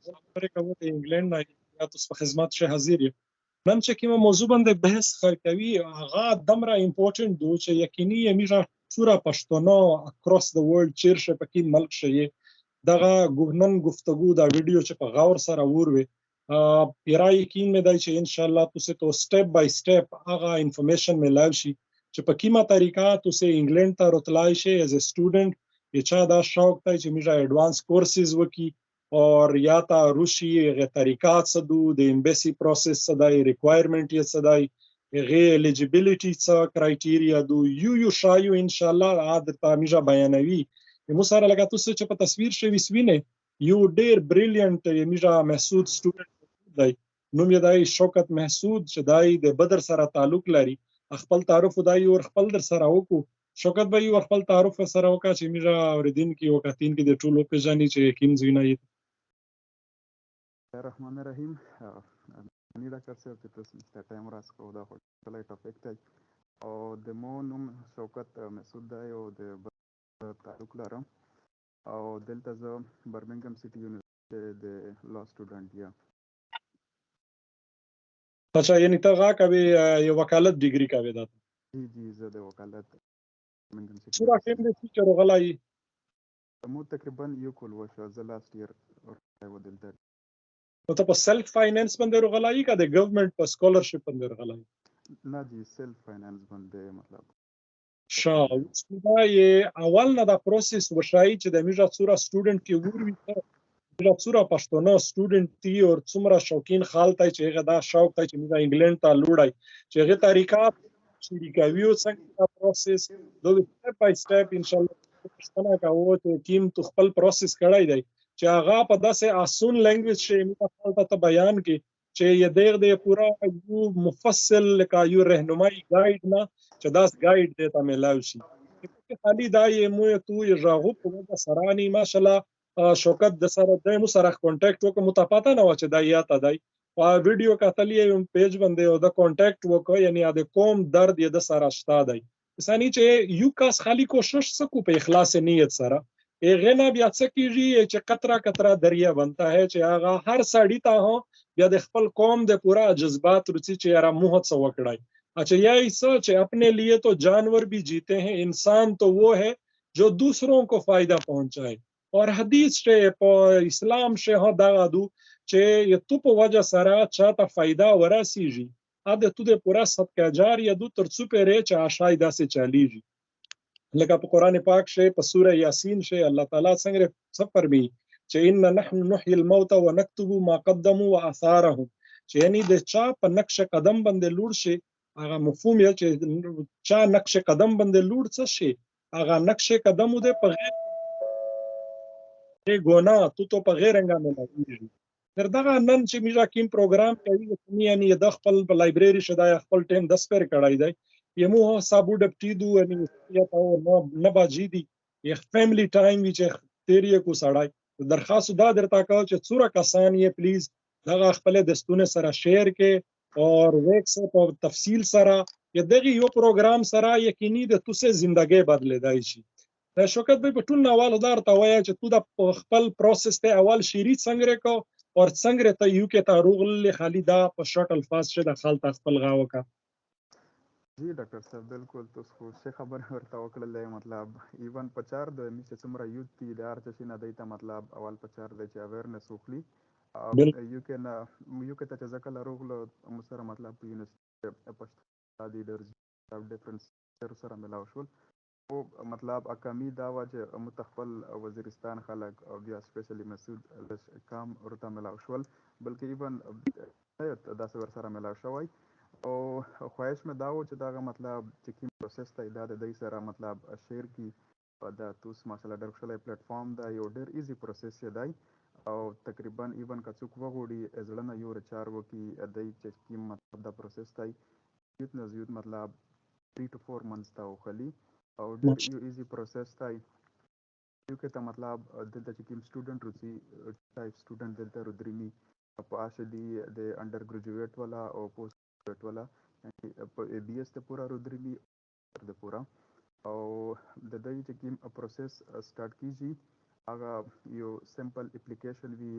خبرې کوو د انګلینډ نه یا تاسو په خدمت شه حاضر یم نن چې کومه موضوع باندې بحث کوي هغه دمره امپورټنت دو چې یقیني یمیږه څوره پښتونو اکراس د ورلد چیرشه پکې ملک شي دغه نن گفتگو دا ویډیو چې په غور سره وروي پیرا یقین مې دی چې ان شاء الله تاسو ته سټپ بای سټپ هغه انفارمیشن ملاوي شي چې په کومه طریقه تاسو انګلینډ ته راتلای شي ایز ا سټوډنټ چې دا شوق دی چې میږه ایڈوانس کورسز وکي اور یا تا روشي غي طریقات څه دو د امبیسي پروسس څه دی ریکوایرمنت یې څه دی غي الیجیبিলিټی څه کرایټیریا دو یو شایو ان شاء الله عادت میږه بیانوي مو سره لګا تاسو چې په تصویر شوي سوینه یو ډیر بریلیانت میږه محسود سټوډنټ دی نوم یې دی شوکت محسود چې دی د بدر سره تعلق لري خپل تعارف دی او خپل در سره وکړو شوکت به یو خپل تعارف سره وکړه چې میږه اوریدین کې وکاتین کې د ټولو په ځاني چې کیم زوینه یې الرحمن الرحیم نی ډاکټر صاحب چې تاسو ته ټایم راسکو دا خپل ټاپک دی او د مو نوم شوکت محسود دی او د تعلق لرم او دلته زه برمنګم سټي یونیورسيټي د لا سټوډنټ یم اچھا یعنی ته غا کوي یو وکالت ډیګري کوي دا جی زه د وکالت برمنګم سټي پورا ټیم دې چې رغلای مو تقریبا یو کول وشو زه لاست ایر او دلته نو ته په سیلف فاینانس باندې رغلای کا د ګورنمنت په سکولرشپ باندې رغلای نه جی سیلف فاینانس باندې مطلب شاه دا یې اول نه دا پروسس وشای چې د میږه څوره سټوډنټ کې وروي دا څوره پښتون سټوډنټ دی او څومره شوقین خالته چې هغه دا شوق ته چې میږه انګلند ته لوړای چې هغه طریقات شریکاوی او څنګه پروسس دوه سټپ بای سټپ ان شاء الله پښتنه کاوه چې ټیم تو خپل پروسس کړای دی چې هغه په داسې آسون لنګویج شي میږه ته بیان کې چې یې دغه پورا یو مفصل لکه یو رهنمایي گایډ نه چې داس گایډ دیتا ملاوي شي خالي دا یې مو تو یې راغو په وجه سرانی ماشاءالله شوکت د سره د مو سره کانټیکټ وکړه متپاته نه و چې دا یا ته دی او ویډیو کتلې یم پیج باندې او د کانټیکټ وکړه یعنی د کوم درد یې د سره شتا دی ثاني چې یو کس خالی کوشش سکو په اخلاص نیت سره هغه نه بیا څه کیږي چې قطره قطره دریا بنتا ہے چې هغه هر سړی ته هو بیا د خپل قوم د پورا جذبات رچی چې را موه څه وکړای اچھا یہی سوچ ہے اپنے لیے تو جانور بھی جیتے ہیں انسان تو وہ ہے جو دوسروں کو فائدہ پہنچائے اور حدیث سے اسلام سے ہو دغه دو چې تو په وجه سره چاته فائدہ ورسیږي اده تو د پورا صدقه جاریه دو ترڅو پرې چې عشای داسې چالیږي لکه په قران پاک شی په سوره یاسین شی الله تعالی څنګه سفر می چې ان نحن نحيي الموت ونكتب ما قدموا واثارهم چې یعنی د چا په نقش قدم باندې لوړ شي هغه مفهوم یې چې چا نقش قدم باندې لوړ څه شي هغه نقش قدم دې په غیر ګونا تو په غیر رنګه ملایږي تر دغه نن چې میږه کیم پروګرام کوي یعنی د خپل لایبرری شدای خپل ټیم د سپیر کړای دی یمو صابو ډپټی دو ان یا ته نه باجی دی یو فیملی ټایم وچ تیری کو سړای درخواست دا درته کوم چې څوره کسان یې پلیز دغه خپل دستونه سره شیر کې اور ویکس په تفصیل سره یا دغه یو پروګرام سره یقیني د توسه ژوندۍ بدلېدای شي شوکت به په ټول نوال دار ته وایي چې تو د خپل پروسس ته اول شری څنګه کو اور څنګه ته یو کې تاروغل خالی دا په شارټ الفاظ شه د خالت خپل غاوکا جی ډاکټر صاحب بالکل تاسو څه خبر ورته وکړلې مطلب ایون پچار د میسه څومره یوت دی د ارچ نه دیته مطلب اول پچار د چې اویرنس وکړي یو کې ته ځکه لروغله مسره مطلب په یونیورسيټي پښتو د درځ ډیفرنس سره ملاو شول او مطلب اکمی دا و چې متخفل وزیرستان خلک او بیا سپیشلی مسعود کام ورته ملاو شول بلکې ایون داسې ور سره ملاو شوی او خواهش مې دا و چې دا مطلب چې کوم پروسس ته د دې سره مطلب شیر کی دا توس ماشاءالله ډېر ښه پلیټ فارم دا یو ډېر ایزی پروسس دی او تقریبا ایون که څوک وغوړي ازړنه یو رچار وکي دای چې کوم مطلب دا پروسس دی یوت نه زیات مطلب 3 to 4 months تا وخلی او ډېر یو ایزی پروسس دی یو کې ته مطلب دلته چې کوم سټوډنټ روسي ټایپ سټوډنټ دلته رودريمي په اشدي د انډر ګریجویټ والا او پوسټ والا په بي اس ته پورا رودريمي د پورا او د دې چې کوم پروسس سٹارټ کیږي هغه یو سمپل اپلیکیشن وی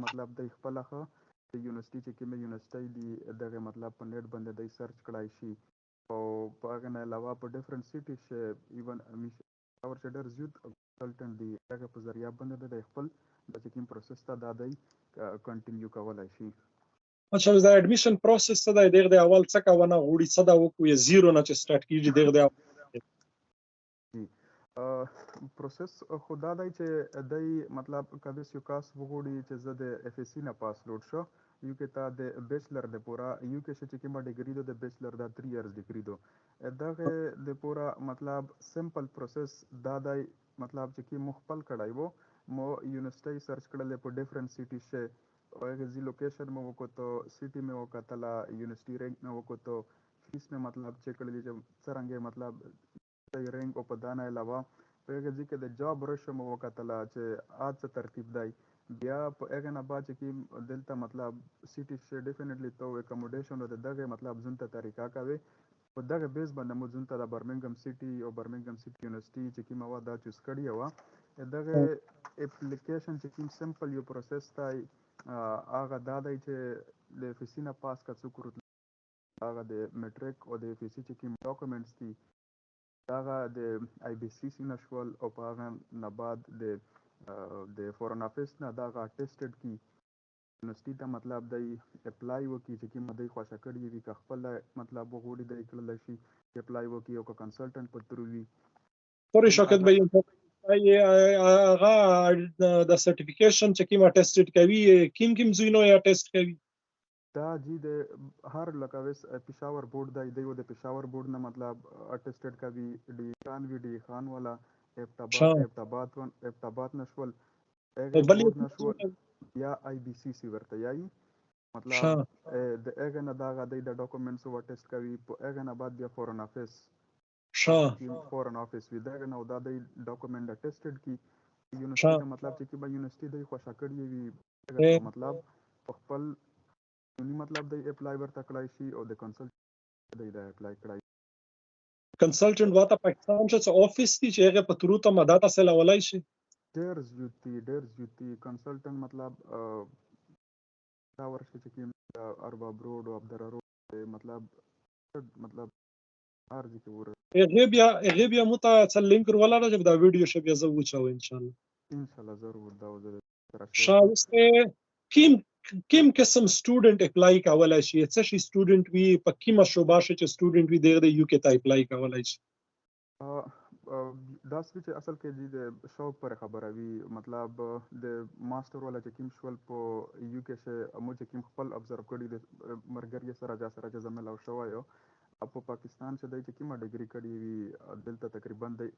مطلب د خپل خو د یونیورسيټي چې کومه یونیورسيټي دی دغه مطلب په نیټ باندې د سرچ کړای شي او په هغه نه علاوه په ډیفرنٹ سیټي چې ایون اور چې ډېر زیات کنسلټنټ دی هغه په ذریعہ باندې د خپل د کوم پروسس ته د دی کنټینیو کولای شي. اچھا د اډمیشن پروسس څه دی دغه اول څه کاونه غوړي څه دا وکوي زیرو نه چې سٹارټ کیږي دغه پروسس خدا دی چې دای مطلب کله یو کاس وګوري چې زه د اف اس سی نه پاس لوټ شو یو کې تا د بیچلر د پورا یو کې چې کومه ډیګری د بیچلر دا 3 ایئرز ډیګری دو دغه د پورا مطلب سمپل پروسس دا دی مطلب چې کی مخبل کړای وو مو یونیورسيټي سرچ کړل په ډیفرنٹ سیټي شه او هغه زی لوکیشن مو وکړو سیټي مې وکړه یونیورسيټي رینک مې وکړو فیس مې مطلب چیک کړل چې څنګه مطلب د رینک او په دانه علاوه په هغه ځکه د جاب رشم وکړه چې اته ترتیب دی بیا په هغه نه بعد چې دلته مطلب سیټي شه ډیفینیټلی تو اکوموډیشن د دغه مطلب زونته طریقہ کوي په دغه بیس باندې مو زونته د برمنګم سیټي او برمنګم سیټي یونیورسيټي چې کی مواد دا چوز کړی و دغه اپلیکیشن چې کوم سمپل یو پروسس دی هغه دا دی چې د فیسینا پاس کا څوک هغه د میټریک او د فیسی چې کوم ډاکومېنټس دي هغه د آی بی سی سی نشول او په هغه نه بعد د فورن افیس نه دا ټیسټډ کی یونیورسيټي ته مطلب دی اپلای وکي چې کوم دی خوښه کړی وي که خپل مطلب وګوري د کړل شي اپلای وکي او کنسلټنټ په تر وي پورې شوکت به هغه د سرټیفیکیشن چې کومه ټیسټډ کوي کوم زینو یا ټیسټ کوي دا جی د هر لکوس پېښور بورډ دی د پېښور بورډ نه مطلب اټیسټډ کوي ډی خان وی ډی خان والا ابتابات نشول هغه بورډ نشول یا آی بی سی سی ورته یای مطلب د هغه نه دا غدي د ډاکومېنټس و ټیسټ کوي په هغه نه بعد بیا فورن افیس فورن افیس وی دا نه دا د ډاکومېنټ ټیسټډ کی یونیورسيټي مطلب چې کی یونیورسيټي د خوښه کړی وي مطلب خپل مطلب د اپلای ورته کړای شي او د کنسلټ د اپلای کړای کنسلټنټ واته پاکستان چې افیس دی چې هغه په تروته مدد اصل ولای شي ډیر زیاتی کنسلټنټ مطلب دا ورشه چې کوم ارباب روډ او عبدالرو مطلب هر ځکه ور هغه بیا مت څل لینک ولا راځي دا ویډیو شپ یا زه وچاو ان شاء الله ضرور دا وزره شاوسته کوم قسم سټوډنټ اپلای کولای شي څه شي سټوډنټ وی په کومه شوبه شي چې سټوډنټ وی د یو کې ته اپلای کولای شي دا چې اصل کې د شوق پر خبره وی مطلب د ماستر ولا چې کوم شول په یو کې شه مو چې کوم خپل ابزرو کړی د مرګري سره زمل او شوایو په پاکستان چې د چې کومه ډیګري کړی وی دلته تقریبا د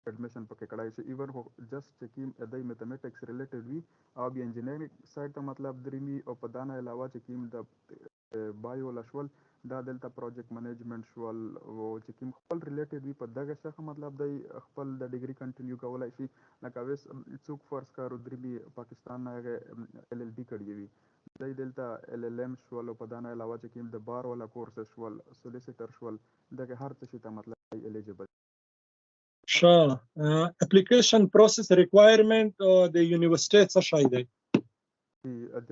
اډمیشن پکې کړای شي ایون جست چې کوم د میتھمیټکس ریلیټډ وی او بیا انجینرینګ سایډ ته مطلب درمی او په دانه علاوه چې کوم د بایو لشول دا دلته پروجیکټ منیجمنت شول او چې کوم خپل ریلیټډ وی په دغه څخه مطلب د خپل د ډیګري کنټینیو کولای شي لکه وس څوک فرض کارو درمی پاکستان نه ال ال بی کړی وی دلته ال ال ام شول په دانه علاوه چې کوم د بار ولا کورس شول سولیسیټر شول دغه هر څه ته مطلب الیجیبل اپلیکیشن پروسس ریکوایرمنٹ د یونیورسيټي څه شای دی د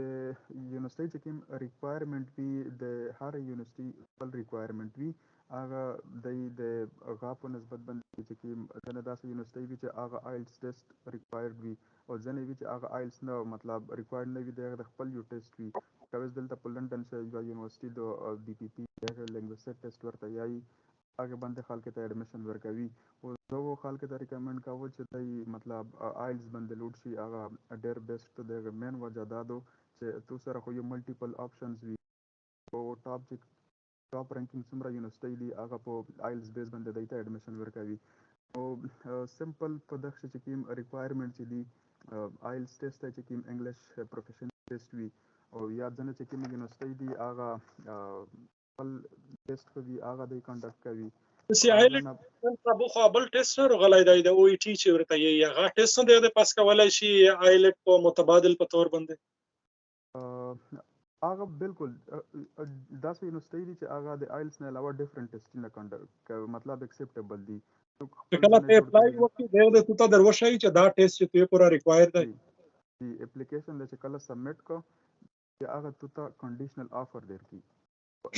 یونیورسيټي چې کوم ریکوایرمنٹ وی د هر یونیورسيټي خپل ریکوایرمنٹ وی هغه د غاپو نسبت باندې چې کوم د داسې یونیورسيټي وی چې هغه آیلټس ټیسټ ریکوایرډ وی او ځنې وی چې هغه آیلټس نه مطلب ریکوایرډ نه وی د خپل یو ټیسټ وی کوم دلته په لندن کې یونیورسيټي د بي پی پی هغه لینګویسټک ټیسټ ورته یای هغه باندې خلک ته اډمیشن ورکوي او زه خلک ته ریکمند کوم چې دای مطلب آیلز باندې لوډ شي هغه ډیر بیسټ د مین وجه دادو چې تو سره خو یو ملټیپل آپشنز وي او ټاپ رانکینګ څومره یونیورسيټي دی هغه په آیلز بیس باندې دای ته اډمیشن ورکوي او سمپل په دغه چې کوم ریکوایرمنټ چې دی آیلز ټیسټ چې کوم انګلیش پروفیشنل ټیسټ وي او یا ځنه چې کوم یونیورسيټي دی هغه خپل ټیسټ کوي هغه دی کنډکټ کوي سی آیلټ په خو بل ټیسټ سره غلای دی د او ای ټی چې ورته یې هغه ټیسټ نه دی پاس کولای شي آیلټ په متبادل په تور باندې هغه بالکل داسې یونیورسيټي دي چې هغه د آیلټس نه علاوه ډیفرنٹ ټیسټونه کنډکټ مطلب اکسپټیبل دي کله ته اپلای وکړې د ته دروښي چې دا ټیسټ چې ته پورا ریکوایر دی دی اپلیکیشن د چې کله سبمټ کو چې هغه ته کنډیشنل آفر درکې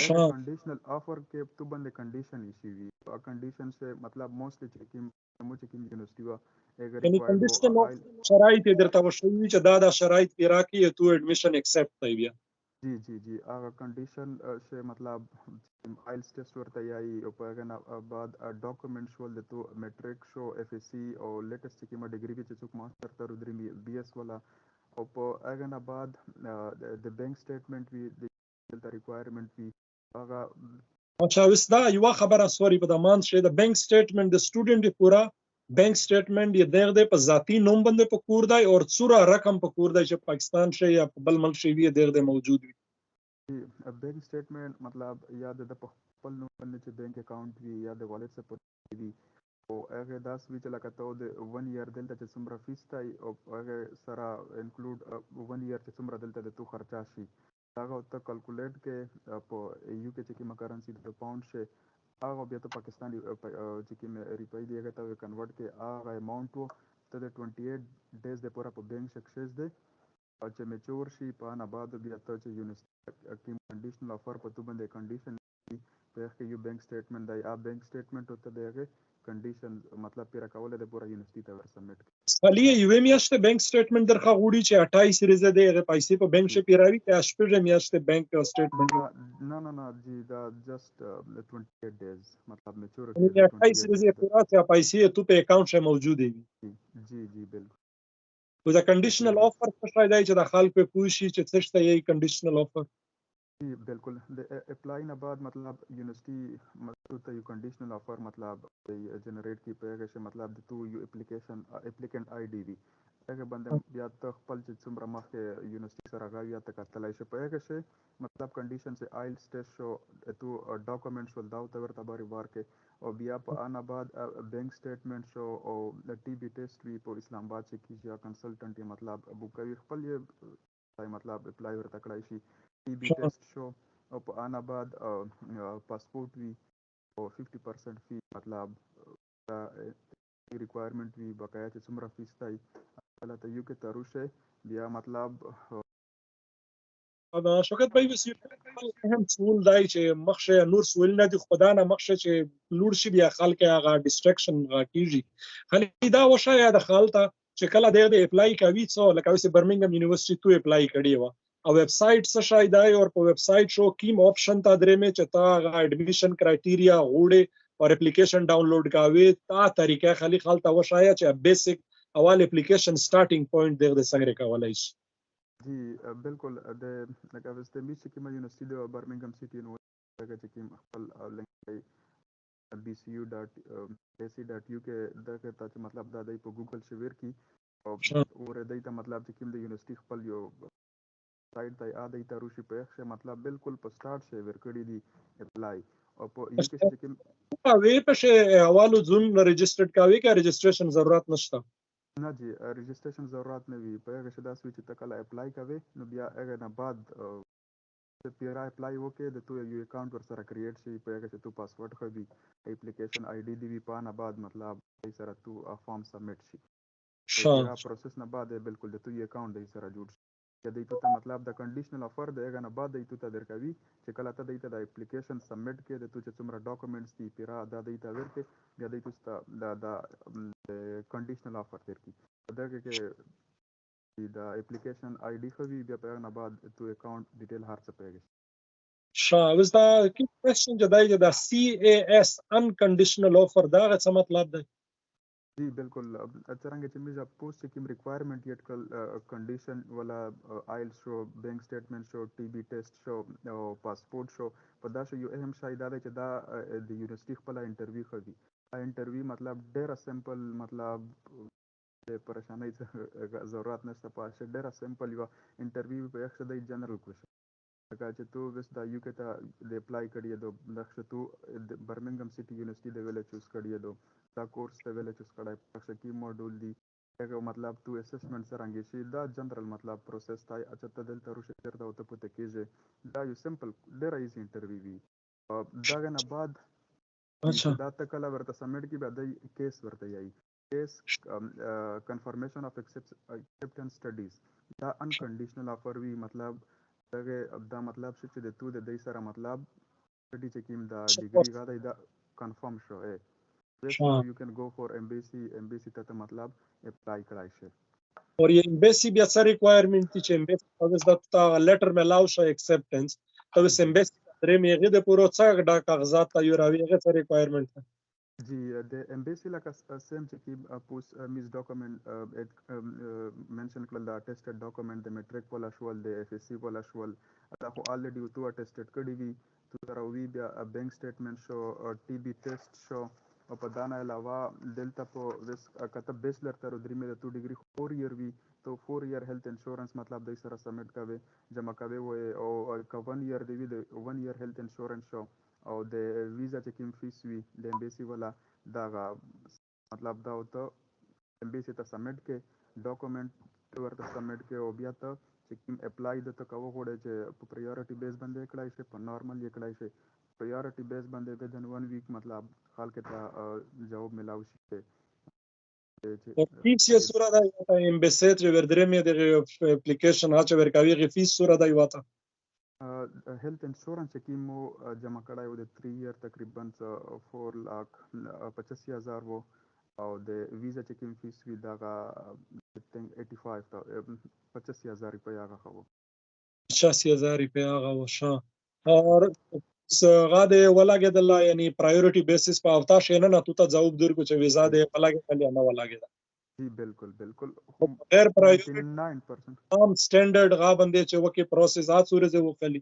ښه کنډیشنل آفر کې تو باندې کنډیشن شي وي کنډیشن سے مطلب موستلی چې کوم یونیورسيټي وا اگر یعنی ریکوایرډ کنډیشنل وو آف شرایط یې درته وشوي چې دا شرایط پې راکړي تو ایډمیشن ایکسپټ کوي بیا جی هغه کنډیشن سے مطلب آئلس ټیسټ ورته یایي او په هغه نه بعد ډاکومنټ شول د تو میټریک شو اف ایس سی او لیټیسټ کومه ډیګري کې چې څوک ماستر تر درې بي ایس ولا او په هغه نه بعد د بینک سټیټمنټ وی د ریکوایرمنټ وی هغه اچھا اوس دا یو خبره سوري په دمان شه د بینک سټیټمنټ د سټوډنټ پورا بینک سټیټمنټ یې دغه په ذاتی نوم باندې په کور دی او څوره رقم په کور دی چې پاکستان شه یا بل ملک شي وي دغه موجود وي بینک سټیټمنټ مطلب یا د خپل نوم باندې چې بینک اکاؤنٹ وي یا د والټ سره وي او هغه داس وی چې لکه ته د 1 ایئر دلته چې څومره فیس تای او هغه سره انکلود 1 ایئر چې څومره دلته د تو خرچا شي هغه ته کیلکولیټ کې په یو کې چې کومه کرنسی د پاوند شه هغه بیا ته پاکستاني چې کومه روپۍ دی هغه ته کنورټ کې هغه اماونټ وو ته د 28 ډیز د پورا په بینک سکسس دی او چې میچور شي په نه بعد بیا ته چې یونیورسيټي کې کنډیشنل افر په تو باندې کنډیشن په کې یو بینک سټیټمنټ دی بینک سټیټمنټ ته دیغه کنډیشن مطلب پیرا کوله د پورا یونیورسيټي ته ور سبمټ خالي یو میاشته بینک سټیټمنٹ درخه غوړي چې 28 ریزه دی هغه پیسې په بینک شه پیراوي چې شپږ میاشته بینک سټیټمنٹ نه جی دا جست 28 ډیز مطلب میچور یعنی 28 ریزه پورا چې پیسې تو په اکاؤنٹ شه موجود دي جی بالکل او دا کنډیشنل آفر څه شای دی چې د خلک په پوښي چې څه شته یی کنډیشنل آفر جی بالکل د اپلای نه بعد مطلب یونیورسيټي مطلب ته یو کنډیشنل آفر مطلب جنریټ کی پیغه شه مطلب د تو یو اپلیکیشن اپلیکینټ آی ډی وی هغه باندې بیا ته خپل چې څومره مخکې یونیورسيټي سره غاوی یا ته کتلای شه پیغه شه مطلب کنډیشن سے آئلس ټیسټ شو تو ډاکومنټس ول داو ته ورته باری وار کې او بیا په ان بعد بینک سټیټمنټ شو او د ټي بی ټیسټ وی په اسلام آباد کې کیږي کنسلټنټ مطلب ابو کوي خپل مطلب اپلای ورته کړای شي T B test show और په آن بعد پاسپورت وی او 50% فی مطلب ریکوایرمنٹ وی بقایا چې څومره فیس تای کله ته یو کې تروشه بیا مطلب دا شوکت بای وسی هم سوال دی چې مخشه نور سوال نه دي خدا نه مخشه چې لور شي بیا خلک هغه ډیسټریکشن راکېږي خلی دا وشه یا د خالته چې کله د اپلای کوي څو لکه وسی برمنګم یونیورسيټي تو اپلای کړی و او ویب سایټ څه شای دی او په ویب سایټ شو کیم آپشن تا درې مې چې تا ایڈمیشن کرایټیریا غوړې او اپلیکیشن ډاونلوډ کاوي تا طریقه خلی خالته وشایا چې بیسیک اول اپلیکیشن سٹارټینګ پوینټ دغه څنګه کولای شي جی بالکل د لکه واستې می چې کومه یونیورسيټي د برمنګم سټي یونیورسيټي چې کوم خپل لینک bcu.ac.uk دغه ته مطلب دا دی په ګوګل شویر کی او دای ته مطلب چې کوم د یونیورسيټي خپل یو سایت ته اده ته روشي په ښه مطلب بالکل په سٹارټ شي ورکړی دی اپلای او په یو کې چې کوم وی په شی حوالو زون رجسټرډ کاوي کا رجسټریشن ضرورت نشته نه جی رجسټریشن ضرورت نه وی په هغه شدا سوي چې تکل اپلای کوي نو بیا هغه نه بعد چې پیرا اپلای وکړي د تو یو اکاؤنٹ ور سره کریټ شي په هغه چې تو پاسورډ خو دی اپلیکیشن آی ډی دی وی په نه بعد مطلب سره تو فارم سبمټ شي پیرا پروسس نه بعد بالکل د تو یو اکاؤنٹ دی سره جوړ چې دایته ته مطلب د کنډیشنل افر دی هغه نه بعد دایته ته درکوي چې کله ته دایته د اپلیکیشن سبمټ کې د تو چې څومره ډاکومنټس دي پیرا دا دایته ورکې بیا دایته د کنډیشنل افر درکې دغه کې د اپلیکیشن آی ډی خو بیا په هغه نه بعد تو اکاؤنٹ ډیټیل هر څه پیږي was دا کی کوېسچن چې دای د سی ای اس انکنډیشنل افر دا څه مطلب دی جی بالکل څنګه چې موږ پوسټ کوم ریکوایرمنٹ یټ کل کنډیشن ولا آیل شو بینک سټیټمنټ شو ټي بی ټیسټ شو او پاسپورت شو په دا شو یو اهم شای دا چې دا د یونیورسيټي خپل انټرویو کوي انټرویو مطلب ډېر سمپل مطلب د پریشانای ضرورت نشته پاشه ډېر سمپل یو انټرویو په یخ د جنرال کوېشن لکه چې تو بس دا یو کې ته د اپلای کړی د نقش تو برمنګم سټي یونیورسيټي د ویل چوز کړی دا کورس ته ویل چوز کړای پښه کی موډول دی هغه مطلب تو اسسمنت سره انګی شي دا جنرال مطلب پروسس تای اچھا ته دلته روشه چرته او ته پته کیږي دا یو سمپل ډېر ایزی انټرویو وی دا نه بعد اچھا دا تکلا ورته سبمټ کی بعد کیس ورته یای کیس کنفرمیشن اف ایکسپټنس سټډیز دا انکنډیشنل افر وي مطلب دغه دا مطلب چې د تو د دې سره مطلب سټډي چې کوم دا ډیګري غاړه دا کنفرم شو Yes, now you can go for embassy ته مطلب اپلای کړای شي. اور یہ embassy بیا څه requirement دي چې embassy تاسو دا letter ملاو شو acceptance تاسو embassy درې میغه د پورو څه دا کاغذات تیار اوی هغه څه requirement ده جی د embassy لکه سیم چې کی پوس میز ډاکومنت منشن کړل دا ټیسټډ ډاکومنت د میټریک ولا شول د اف اس سی ولا شول دا خو الریډي تو ټیسټډ کړی وی تو راوی بیا بینک سټیټمنټ شو ټي بي ټیسټ شو او په دانه علاوه دلته په وس کته بیچلر تر درې مې تو ډیګري 4 ایئر وی تو 4 ایئر هیلث انشورنس مطلب د سره سبمټ کوي جمع کوي او ک 1 ایئر دی 1 ایئر هیلث انشورنس شو او د ویزا چې کوم فیس وی د امبیسي ولا دا مطلب دا ته امبیسي ته سبمټ کې ډاکومنت ورته سبمټ کې او بیا ته چې کوم اپلای د ته کوو غوړي چې په پریورټي بیس باندې کړای شي په نارمل یې کړای شي پریورټي بیس باندې ودن 1 ویک مطلب حال کې ته جواب ملاو شي فیس یې سورہ دا امبیسي چې ور درې مې د اپلیکیشن هڅه ورکوي غي فیس سورہ دا یواته هیلث انشورنس چې کیمو جمع کړای و د 3 ایئر تقریبا 4,85,000 وو او د ویزا چې کوم فیس وی دا 85,000 روپیا هغه خو 85,000 روپیا هغه وشا اور غاده ولاګیدل یعنی پرایورټي بیسس په اوتا شینه نه تو ته جواب درکو چې ویزا دې ولاګیدل نه ولاګیدل جی بالکل بالکل غیر پرایورټي 99% عام سټانډرډ غا باندې چې وکي پروسس ات سورې وکړي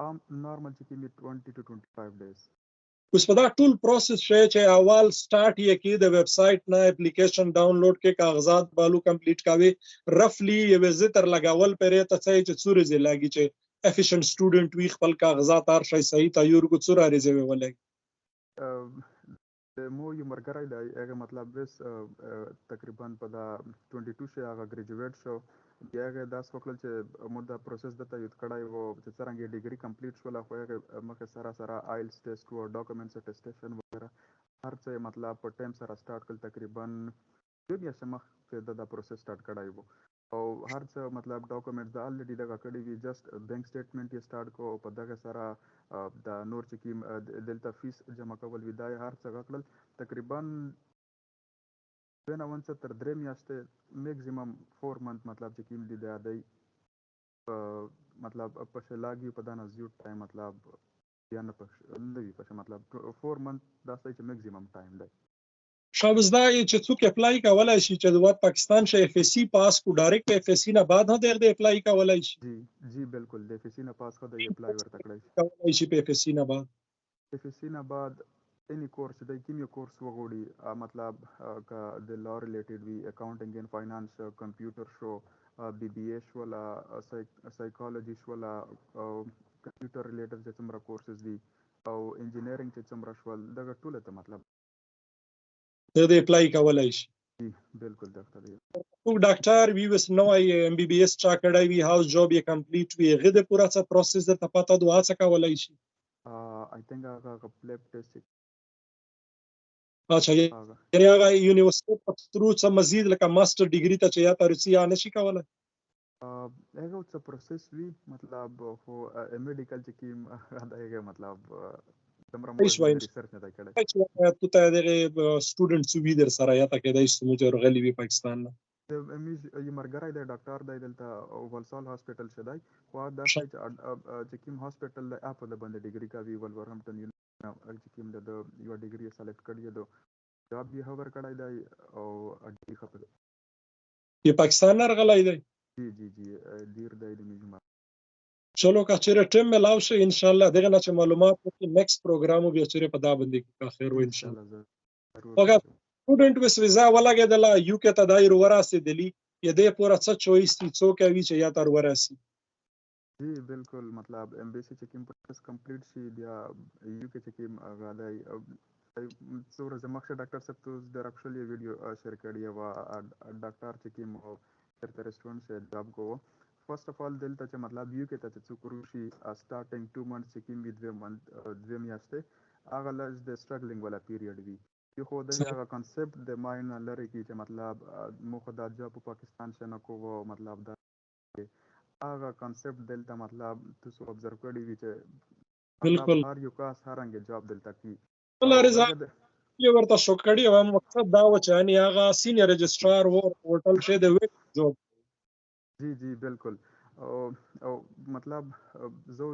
عام نارمل چې کوم 20 to 25 days اوس په دا ټول پروسس شې چې اول سٹارټ یې کې د ویب سټ نه اپلیکیشن ډاونلوډ کې کاغذات بالو کمپلیټ کاوي رفلی یو وزټر لګاول پرې ته چې څورې زی لاګي چې افیشنٹ سټوډنټ وی خپل کاغذات هر شي صحیح تیار کو څورې ریزوي ولګي مو یو مرګرای دی هغه مطلب بس تقریبا په دا 22 شي هغه ګریجویټ شو بیا هغه داس وکړل چې مودا پروسس د ته یوت کړای وو چې څنګه ډیګري کمپلیټ شول خو هغه مخه سره آیلز ټیسټ او ډاکومنټس اټیسټیشن وغیرہ هر څه مطلب په ټایم سره سٹارټ کړل تقریبا یو بیا سمخ د پروسس سٹارټ کړای وو او هر څه مطلب ډاکومنټ دا الریډي دا کړی وی جست بینک سټیټمنټ یې سٹارټ کو په دغه سره دا نور چې کیم دلته فیس جمع کول وی دا هر څه کړل تقریبا 69 تر 3 میاشتې میکسیمم 4 منث مطلب چې کیم دی دا دی مطلب په شلاګي په دانه زیوت ټایم مطلب یا نه پښه مطلب 4 منث دا چې میکسیمم ټایم دی شابه دا چې څوک اپلای کولای شي چې د پاکستان شه اف اس سی پاس کو ډایرکټ اف اس سی نه بعد نه د اپلای کولای شي جی بالکل د اف اس سی نه پاس خو د اپلای ورته کولای شي په اف اس سی نه بعد اف اس سی نه بعد any course د کیمیو کورس وغوړي مطلب کا د لا ریلیټډ وی اکاونټینګ اینڈ فاینانس کمپیوټر شو بی بی ایس ولا سایکالوجي ولا کمپیوټر ریلیټډ چې څومره کورسز دي او انجینیرینګ چې څومره شول دغه ټول ته مطلب د اپلای کولای شي بالکل دغه دی او ډاکټر وی وس نو ام بی بی ایس چا کړای وی هاوس جاب یې کمپلیټ وی غده پورا څه پروسس د پتا دوا څه کولای شي I think هغه پلیپ ټیسټ اچھا یعنی هغه یونیورسيټي په ترو څه مزید لکه ماستر ډیګري ته چې یا ترسي یا نشي کولای هغه څه پروسس وی مطلب هو میډیکل چې کیم هغه مطلب تمره مو ریسرچ نه کړی ته ته د سټوډنټس وی در سره یا ته کېدای شي چې ورغلی وي پاکستان نه یو مرګرای د ډاکټر دی دلته ولسال هاسپټل شدای خو دا چې کیم هاسپټل د اپ د باندې ډیګري کوي ولورهمپټن چې کیم د یو ډیګري سلیکټ کړی دی جاب یې هاور کړای دی او اډی خپل په پاکستان نه راغلی دی جی ډیر دی د میجما چلو که چیرې ټیم ملاو شي ان شاء الله دغه نه چې معلومات په نیکسټ پروګرام بیا چیرې په دا باندې کې خیر و ان شاء الله اوګه سټوډنټ وس ویزا ولاګیدل یو کې ته دایر ورسېدلی ی دې پورا څه چويس دي څوک وی چې یا تر ورسي جی بالکل مطلب امبیسی چې کوم پروسس کمپلیټ شي بیا یو کې چې کوم غاډای څوره زمخه ډاکټر صاحب ته د اکچولی ویډیو شیر کړی و ډاکټر چې کوم تر ریسټورانټ سے جاب کو فرست اف ال دلته چې مطلب یو کې ته څوک روشي سٹارټینګ 2 منث چې کوم وی 2 میاشتې هغه لږ د سټرګلینګ والا پیریډ وی یو خو د هغه کانسپټ د مایند نه لري کی چې مطلب مو خدا جاب په پاکستان شنه کو مطلب دا هغه کانسپټ دلته مطلب تاسو ابزرو کړی وی چې بالکل هر یو کاس هرنګ جاب دلته کی رضا یو ورته شو کړی او مقصد دا و چې یعنی هغه سینیئر رجسټرار و پورټل شه د ویب جاب جی جی بالکل او مطلب زه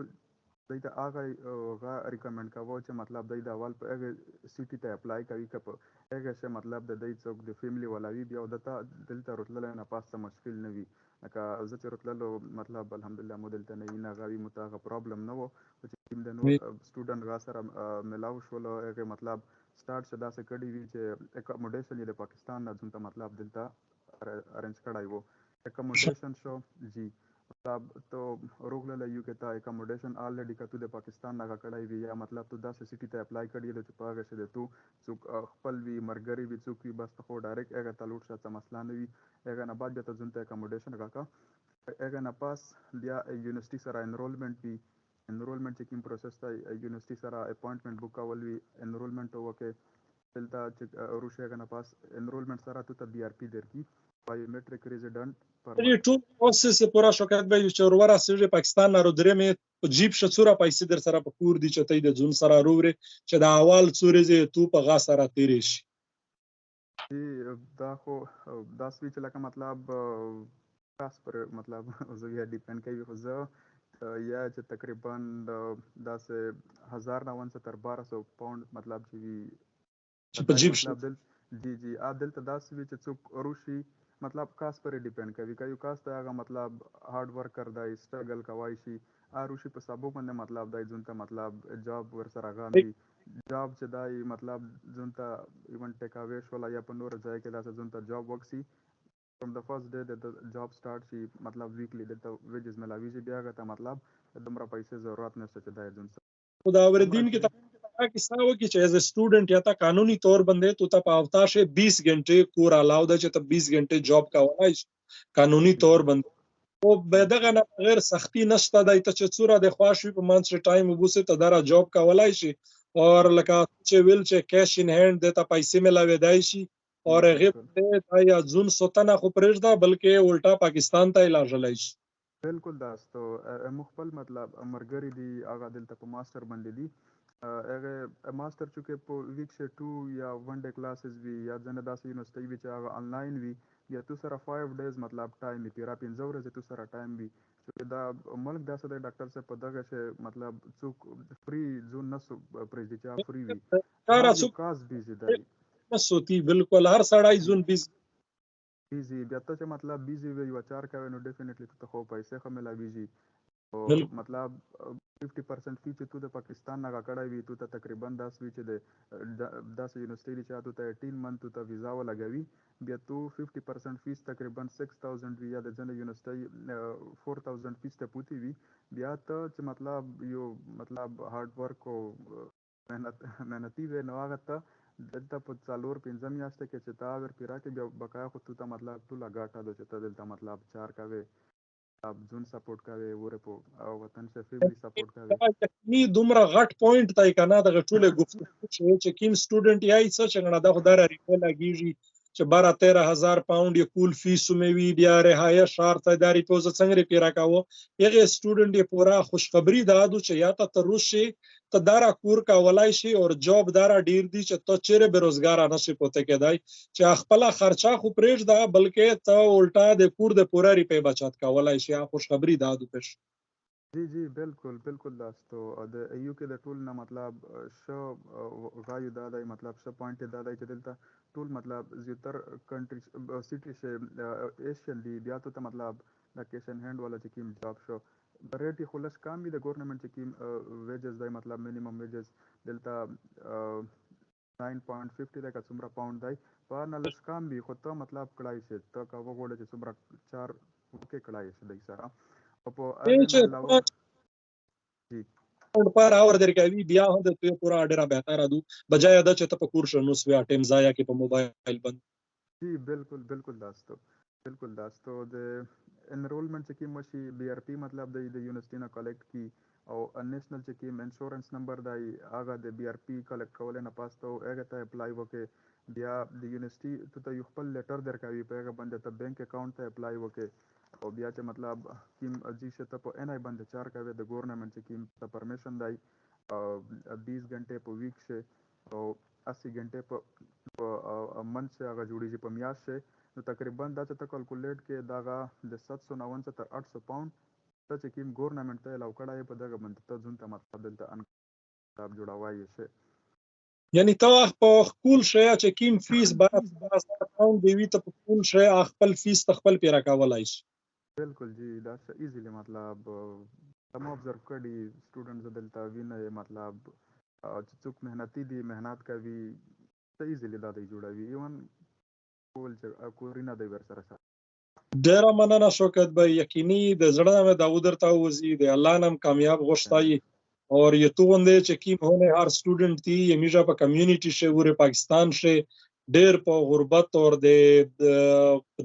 دایته هغه ریکمند کوم چې مطلب دای د اول په هغه سیټی ته اپلای کوي کپ هغه څه مطلب د دای څوک د فیملی ولوي بیا دلته رتل نه پاسته مشکل نه وي که زه چې رتللو مطلب الحمدلله مو دلته نه غوي متاغه پرابلم نه وو چې تیم د نور سټوډنټ غا سره ملاو شول هغه مطلب سٹارټ شدا سه کړی وی چې اکوموډیشن د پاکستان نه ځنته مطلب دلته ارنج کړای وو اکوموډیشن شو جی مطلب تو روغله یو کې تا اکوموډیشن آلریډي کته د پاکستان نه کړای وی یا مطلب تو داسې سټی ته اپلای کړی د پاګه شه د تو څوک خپل وی مرګري وی څوک وی بس خو ډایرکټ هغه تلوټ شته مسله نه وی هغه نه بعد ته ځنته اکوموډیشن راکا هغه نه پاس بیا یونیورسيټي سره انرولمنت وی انرولمنت چیکینګ پروسس ته یونیورسيټي سره اپوینټمنٹ بک کول وی انرولمنٹ وکه دلته چې روشه هغه نه پاس انرولمنٹ سره ته بي ار پی درکی بایومټریک ریزیډنټ دې ټول پروسس پورا شوکت به چې ورور سره پاکستان نه درې مې جیب شڅوره پیسې در سره په کور دي چې ته د ځون سره روره چې د اول سورې تو په غا سره تیرې شي دا خو دا سوي چې لکه مطلب خاص پر مطلب زه یا ډیپند کوي خو زه یا چې تقریبا داسې 1000 تر 1200 پاوند مطلب چې په جیب مطلب جی جی عادل ته داسې وی چې څوک روشي مطلب کاس پر ډیپند کوي کایو کاس ته هغه مطلب هارد ورک کردای سټرګل کوي شي اروشي په سبب باندې مطلب دای ځونته مطلب جاب ور سره غاندي جاب چې دای مطلب ځونته ایون ټیکاوي شولا یا په نور ځای کې داسې ځونته جاب وکسي from the first day that the job starts شي مطلب ویکلی د ویجز ملاویږي بیا غته مطلب دمره پیسې ضرورت نشته چې دای ځونته خدا ور دین کې कि साव कि as a student या कानूनी तौर बंदे तो तब अवताश 20 घंटे कोर अलाउ द तब 20 घंटे जॉब का वाला कानूनी तौर बंदे तो बेदगा ना غیر سختی نشته د ته چې څوره د خواشي په مانس ټایم وبوسه ته دره جاب کولای شي اور لکه چې ویل چې کیش ان هاند د ته پیسې ملاوي دای شي اور غیب ته یا ځون سوتنه خو پرېږده بلکې الټا پاکستان ته علاج لای شي بالکل داستو مخبل مطلب مرګری دی هغه دلته په ماستر باندې دی هغه ماستر چې په ویک شه 2 یا 1 ډے کلاسز وی یا ځنه داسې یونیورسيټي وی چې هغه انلاین وی یا تو سره 5 ډیز مطلب ټایم می پیرا 15 ورځې تو سره ټایم وی چې دا ملک داسې د ډاکټر سے په دغه شه مطلب څوک فری زون نسو پرېږدي چې فری وی هر یو کاس بیزی دی نسوتی بالکل هر سړی زون بیزی بیا ته چې مطلب بیزی وی او چار کوي نو ډیفینیټلی ته خو پیسې خو ملاویږي او مطلب 50% فی چې تو د پاکستان نه غکړای وی تو ته تقریبا 10 وی چې د 10 یونیورسيټي چې تو ته 18 منث ته ویزا ولګوي بیا تو 50% فیس تقریبا 6000 وی یا د جن یونیورسيټي 4000 فیس ته پوتی وی بیا ته چې مطلب یو مطلب هارد ورک او مهنتي و نو هغه ته دلته په څالور 15 میاشتې کې چې تا ور پیرا کې بیا بقایا خو ته مطلب ټول غاټا د چې ته دلته مطلب چار کوي اب ځون سپورټ کوي وره په او وطن شه فیملی سپورټ کوي ني دومره غټ پوینټ تای کنه د غټوله گفتگو چې کیم سټوډنټ یای څه څنګه دا خدای راځي لګیږي چې 12-13,000 پاوند یې کول فیس مې وی بیا رهایش شهر ته داري پوز څنګه پیرا کاوه یغه سټوډنټ یې پورا خوشخبری دادو چې یا ته تروشي ته دارا کور کا ولای شي او جاب دارا ډیر دي چې ته چیرې بیروزګار نه شي پته کېدای چې خپل خرچه خو پرېږ دا بلکې ته الټا د کور د پورا ریپې بچات کولای شي خوشخبری دادو پښ جی جی بالکل بالکل داستو د ایو کې د ټول نه مطلب شو غایو دادای مطلب شو پوینټ دادای چې دلته ټول مطلب زیاتر کنټری سټی شه ایشین دی بیا ته مطلب د کیشن هاند والا چې کیم جاب شو ریټ خلص کام دی د ګورنمنت چې کیم ویجز دی مطلب مینیمم ویجز دلته 9.50 دا څومره پاوند دی په نه لس کام دی خو ته مطلب کړای شي ته کا وګوره چې څومره 4 کې کړای شي دی سره په اګه علاوه جی پر اور درکوي بیا هم د پورا ډیره بهتره دو بجای د چې ته په کور شنو سوي ټیم ضایع کې په موبایل باندې جی بالکل بالکل داستو د انرولمنٹ چې کوم شي بي آر پی مطلب د یونیورسيټي نه کلیکټ کی او نېشنل چې کوم انشورنس نمبر دی هغه د بي آر پی کلیکټ کول نه پاسته او هغه ته اپلای وکړي بیا د یونیورسيټي ته یو خپل لیټر درکوي په هغه باندې ته بینک اکاؤنٹ ته اپلای وکړي او بیا چې مطلب کوم ځای ته په ان آی باندې چار کوي د ګورنمنت چې کوم ته پرمیشن دی 20 घंटे په ویک شه او 80 घंटे په منث سے هغه جوړیږي په میاشت سے نو تقریبا دا چې ته کیلکولیټ کې داغه د 759 تر 800 پاوند ته چې کوم ګورنمنت ته لاو کړای په دغه باندې ته ځون ته مطلب دلته انکاب جوړوي شي یعنی ته په خپل شی چې کوم فیس باندې اکاونټ دی وی ته په خپل شی خپل فیس خپل پیرا کولای شي بالکل جی دا ایزیلی مطلب تم ابزرو کړي سټوډنټس دلته ویني مطلب چې څوک مهنتي دي مهنت کوي ته ایزیلی دا دی جوړوي ایون کول چې کورینه دی ورسره ډیره مننه شوکت بھائی یقینی د زړه مې دا درته وزي د الله نام کامیاب غوښتای اور یہ تو وندے چکیم ہونے ہر سٹوڈنٹ تھی یہ میجا پا کمیونٹی شے ورے پاکستان شے ډیر په غربت اور د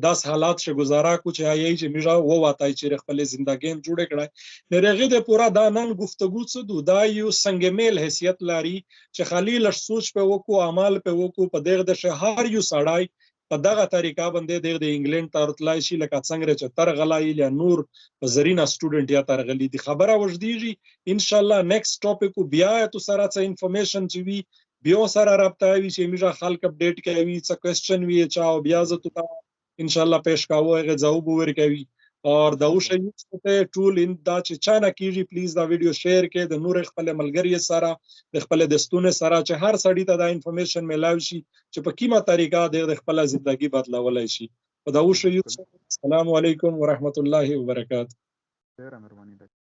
داس حالات شه گزارا کچھ آئی چې میجا وہ واتای چې خپل زندگی جوړه کړای نرغه د پورا دانن گفتگو څه دو دا یو څنګه میل حیثیت لري چې خالی لږ سوچ په وکو اعمال په وکو په دغه د شهر یو سړای په دغه طریقه باندې د انګلند تر تلای شي لکه څنګه چې تر غلای یا نور زرینا سټوډنټ یا تر غلی دی خبره وجديږي ان شاء الله نیکسٹ ټاپک بیا تو سره څه انفارمیشن چې وی بیا سره رابطه وی چې میجا خلک اپډیټ کوي څه کوېسچن وی چاو بیا زه تو ان شاء الله پیش کاوه هغه جواب ورکوي اور دا وشي ته ټول ان دا چې چانه کیږي پلیز دا ویډیو شیر کړئ د نور خپل ملګری سره د خپل دستونه سره چې هر سړی ته دا انفارمیشن ملاوي شي چې په کومه طریقه د خپل ژوندۍ بدلولای شي دا وشي السلام علیکم ورحمت الله وبرکاته ډیره مهرباني